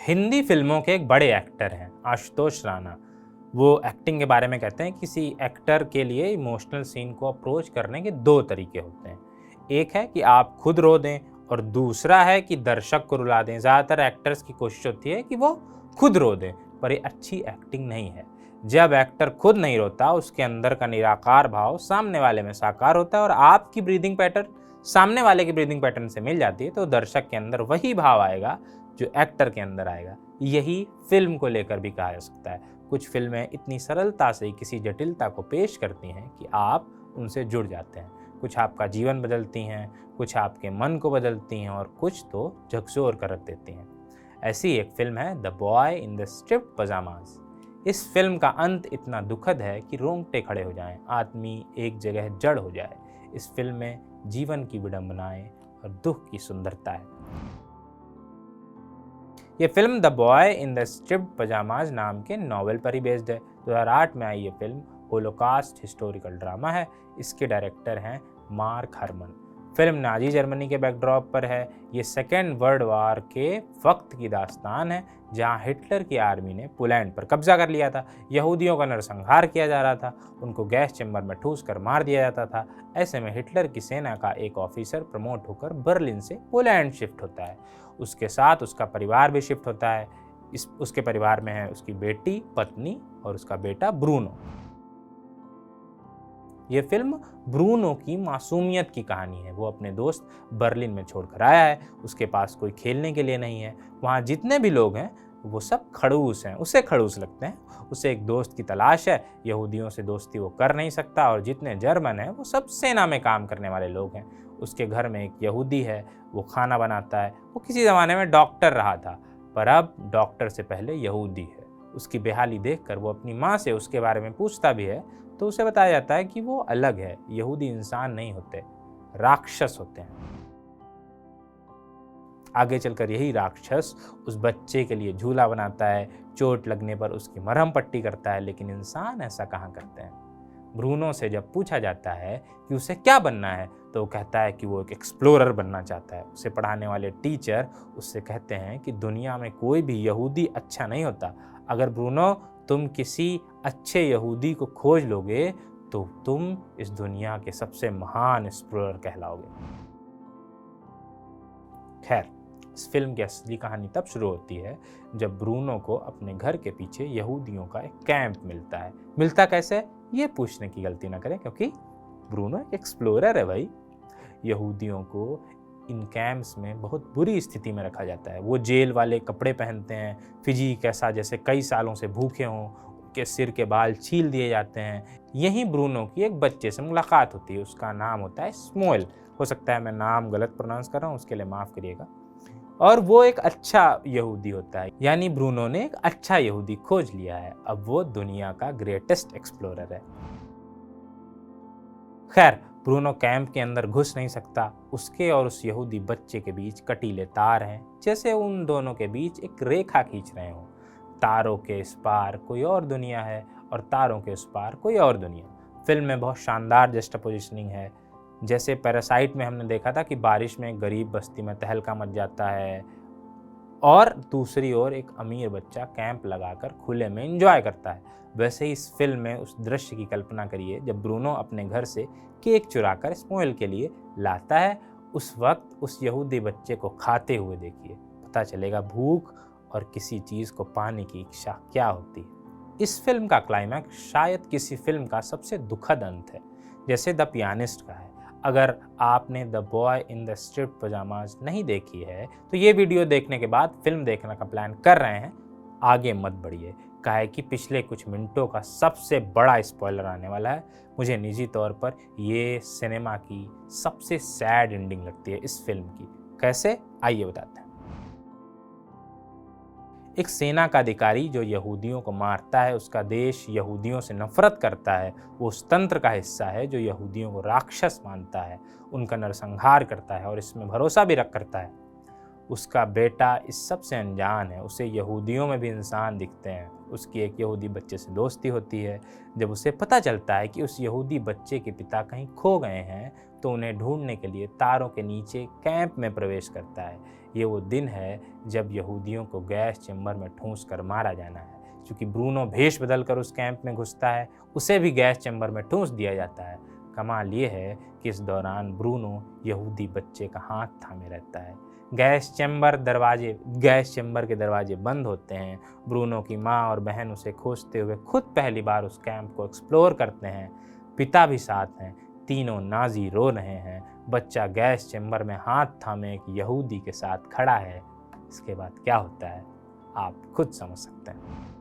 हिंदी फिल्मों के एक बड़े एक्टर हैं आशुतोष राणा। वो एक्टिंग के बारे में कहते हैं किसी एक्टर के लिए इमोशनल सीन को अप्रोच करने के दो तरीके होते हैं। एक है कि आप खुद रो दें और दूसरा है कि दर्शक को रुला दें। ज़्यादातर एक्टर्स की कोशिश होती है कि वो खुद रो दें, पर ये अच्छी एक्टिंग नहीं है। जब एक्टर खुद नहीं रोता, उसके अंदर का निराकार भाव सामने वाले में साकार होता है और आपकी ब्रीदिंग पैटर्न सामने वाले की ब्रीदिंग पैटर्न से मिल जाती है, तो दर्शक के अंदर वही भाव आएगा जो एक्टर के अंदर आएगा। यही फिल्म को लेकर भी कहा जा सकता है। कुछ फिल्में इतनी सरलता से किसी जटिलता को पेश करती हैं कि आप उनसे जुड़ जाते हैं। कुछ आपका जीवन बदलती हैं, कुछ आपके मन को बदलती हैं और कुछ तो झकझोर कर रख देती हैं। ऐसी एक फिल्म है the boy in the striped pyjamas. इस फिल्म का अंत इतना दुखद है कि रोंगटे खड़े हो जाएं, आदमी एक जगह जड़ हो जाए। इस फिल्म में जीवन की विडंबनाएं और दुख की सुंदरता है। ये film the boy in the striped pyjamas नाम के नॉवेल पर ही बेस्ड है। 2008 में आई ये फिल्म होलोकास्ट हिस्टोरिकल ड्रामा है। इसके डायरेक्टर हैं Mark Herman. Film Nazi Germany के बैकड्रॉप पर है। ये सेकेंड वर्ल्ड वार के वक्त की दास्तान है, जहां हिटलर की आर्मी ने पोलैंड पर कब्जा कर लिया था। यहूदियों का नरसंहार किया जा रहा था, उनको गैस चैम्बर में ठूस कर मार दिया जाता था। ऐसे में हिटलर की सेना का एक ऑफिसर प्रमोट होकर बर्लिन से पोलैंड शिफ्ट होता है। उसके साथ उसका परिवार भी शिफ्ट होता है। उसके परिवार में है उसकी बेटी, पत्नी और उसका बेटा ब्रूनो। ये फिल्म ब्रूनो की मासूमियत की कहानी है। वो अपने दोस्त बर्लिन में छोड़कर आया है, उसके पास कोई खेलने के लिए नहीं है। वहाँ जितने भी लोग हैं वो सब खड़ूस हैं, उसे खड़ूस लगते हैं। उसे एक दोस्त की तलाश है। यहूदियों से दोस्ती वो कर नहीं सकता और जितने जर्मन हैं वो सब सेना में काम करने वाले लोग हैं। उसके घर में एक यहूदी है, वो खाना बनाता है। वो किसी ज़माने में डॉक्टर रहा था, पर अब डॉक्टर से पहले यहूदी है। उसकी बेहाली देखकर वो अपनी माँ से उसके बारे में पूछता भी है, तो उसे बताया जाता है कि वो अलग है। यहूदी इंसान नहीं होते, राक्षस होते हैं। आगे चलकर यही राक्षस उस बच्चे के लिए झूला बनाता है, चोट लगने पर उसकी मरहम पट्टी करता है, लेकिन इंसान ऐसा कहाँ करते हैं। ब्रूनो से जब पूछा जाता है कि उसे क्या बनना है, तो वो कहता है कि वो एक एक्सप्लोरर बनना चाहता है। उसे पढ़ाने वाले टीचर उससे कहते हैं कि दुनिया में कोई भी यहूदी अच्छा नहीं होता। अगर ब्रूनो तुम किसी अच्छे यहूदी को खोज लोगे तो तुम इस दुनिया के सबसे महान एक्सप्लोरर कहलाओगे। खैर, इस फिल्म की असली कहानी तब शुरू होती है जब ब्रूनो को अपने घर के पीछे यहूदियों का एक कैंप मिलता है। मिलता कैसे, ये पूछने की गलती ना करें, क्योंकि ब्रूनो एक एक्सप्लोरर है भाई। यहूदियों को इन कैंप्स में बहुत बुरी स्थिति में रखा जाता है। वो जेल वाले कपड़े पहनते हैं, फिजीक ऐसा जैसे कई सालों से भूखे हों। उनके सिर के बाल छील दिए जाते हैं। यहीं ब्रूनो की एक बच्चे से मुलाकात होती है। उसका नाम होता है स्मोएल। हो सकता है मैं नाम गलत प्रोनाउंस कर रहा हूँ, उसके लिए माफ़ करिएगा। और वो एक अच्छा यहूदी होता है, यानी ब्रूनो ने एक अच्छा यहूदी खोज लिया है। अब वो दुनिया का ग्रेटेस्ट एक्सप्लोरर है। खैर, ब्रूनो कैंप के अंदर घुस नहीं सकता। उसके और उस यहूदी बच्चे के बीच कटीले तार हैं, जैसे उन दोनों के बीच एक रेखा खींच रहे हों। तारों के इस पार कोई और दुनिया है और तारों के उस पार कोई और दुनिया। फिल्म में बहुत शानदार जस्टापोजिशनिंग है। जैसे पैरासाइट में हमने देखा था कि बारिश में एक गरीब बस्ती में तहलका मच जाता है और दूसरी ओर एक अमीर बच्चा कैंप लगाकर खुले में एंजॉय करता है, वैसे ही इस फिल्म में उस दृश्य की कल्पना करिए जब ब्रूनो अपने घर से केक चुराकर स्मोएल के लिए लाता है। उस वक्त उस यहूदी बच्चे को खाते हुए देखिए, पता चलेगा भूख और किसी चीज़ को पाने की इच्छा क्या होती है। इस फिल्म का क्लाइमैक्स शायद किसी फिल्म का सबसे दुखद अंत है, जैसे द पियानिस्ट का है। अगर आपने the boy in the striped pyjamas नहीं देखी है, तो ये वीडियो देखने के बाद फिल्म देखने का प्लान कर रहे हैं, आगे मत बढ़िए। काहे कि पिछले कुछ मिनटों का सबसे बड़ा स्पॉइलर आने वाला है। मुझे निजी तौर पर ये सिनेमा की सबसे सैड एंडिंग लगती है इस फिल्म की। कैसे, आइए बताते हैं। एक सेना का अधिकारी जो यहूदियों को मारता है, उसका देश यहूदियों से नफरत करता है। वो उस तंत्र का हिस्सा है जो यहूदियों को राक्षस मानता है, उनका नरसंहार करता है और इसमें भरोसा भी रख करता है। उसका बेटा इस सब से अनजान है। उसे यहूदियों में भी इंसान दिखते हैं। उसकी एक यहूदी बच्चे से दोस्ती होती है। जब उसे पता चलता है कि उस यहूदी बच्चे के पिता कहीं खो गए हैं, तो उन्हें ढूंढने के लिए तारों के नीचे कैंप में प्रवेश करता है। ये वो दिन है जब यहूदियों को गैस चेंबर में ठूंस कर मारा जाना है। क्योंकि ब्रूनो भेष बदल कर उस कैंप में घुसता है, उसे भी गैस चेंबर में ठूंस दिया जाता है। कमाल ये है कि इस दौरान ब्रूनो यहूदी बच्चे का हाथ थामे रहता है। गैस चेंबर के दरवाजे बंद होते हैं। ब्रूनो की माँ और बहन उसे खोजते हुए खुद पहली बार उस कैंप को एक्सप्लोर करते हैं। पिता भी साथ हैं। तीनों नाजी रो रहे हैं। बच्चा गैस चेंबर में हाथ थामे एक यहूदी के साथ खड़ा है। इसके बाद क्या होता है आप खुद समझ सकते हैं।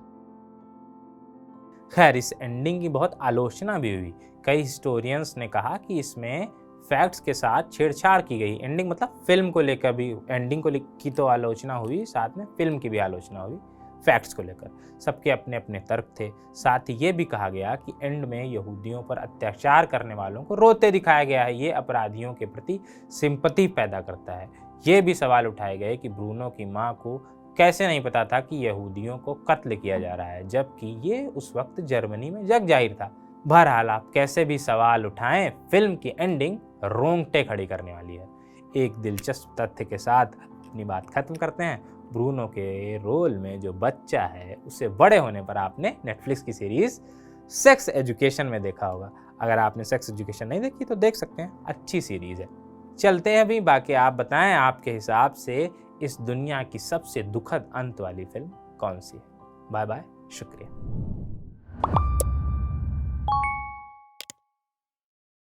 खैर, इस एंडिंग की बहुत आलोचना भी हुई। कई हिस्टोरियंस ने कहा कि इसमें फैक्ट्स के साथ छेड़छाड़ की गई। एंडिंग मतलब फिल्म को लेकर भी, एंडिंग को की तो आलोचना हुई, साथ में फिल्म की भी आलोचना हुई। फैक्ट्स को लेकर सबके अपने अपने तर्क थे। साथ ही ये भी कहा गया कि एंड में यहूदियों पर अत्याचार करने वालों को रोते दिखाया गया है। ये अपराधियों के प्रति सिंपैथी पैदा करता है। ये भी सवाल उठाए गए कि ब्रूनो की माँ को कैसे नहीं पता था कि यहूदियों को कत्ल किया जा रहा है, जबकि ये उस वक्त जर्मनी में जग जाहिर था। बहरहाल, आप कैसे भी सवाल उठाएं, फिल्म की एंडिंग रोंगटे खड़ी करने वाली है। एक दिलचस्प तथ्य के साथ अपनी बात खत्म करते हैं। ब्रूनो के रोल में जो बच्चा है उसे बड़े होने पर आपने नेटफ्लिक्स की सीरीज सेक्स एजुकेशन में देखा होगा। अगर आपने सेक्स एजुकेशन नहीं देखी तो देख सकते हैं, अच्छी सीरीज है। चलते हैं अभी, बाकी आप बताएं आपके हिसाब से इस दुनिया की सबसे दुखद अंत वाली फिल्म कौन सी है। बाय बाय, शुक्रिया।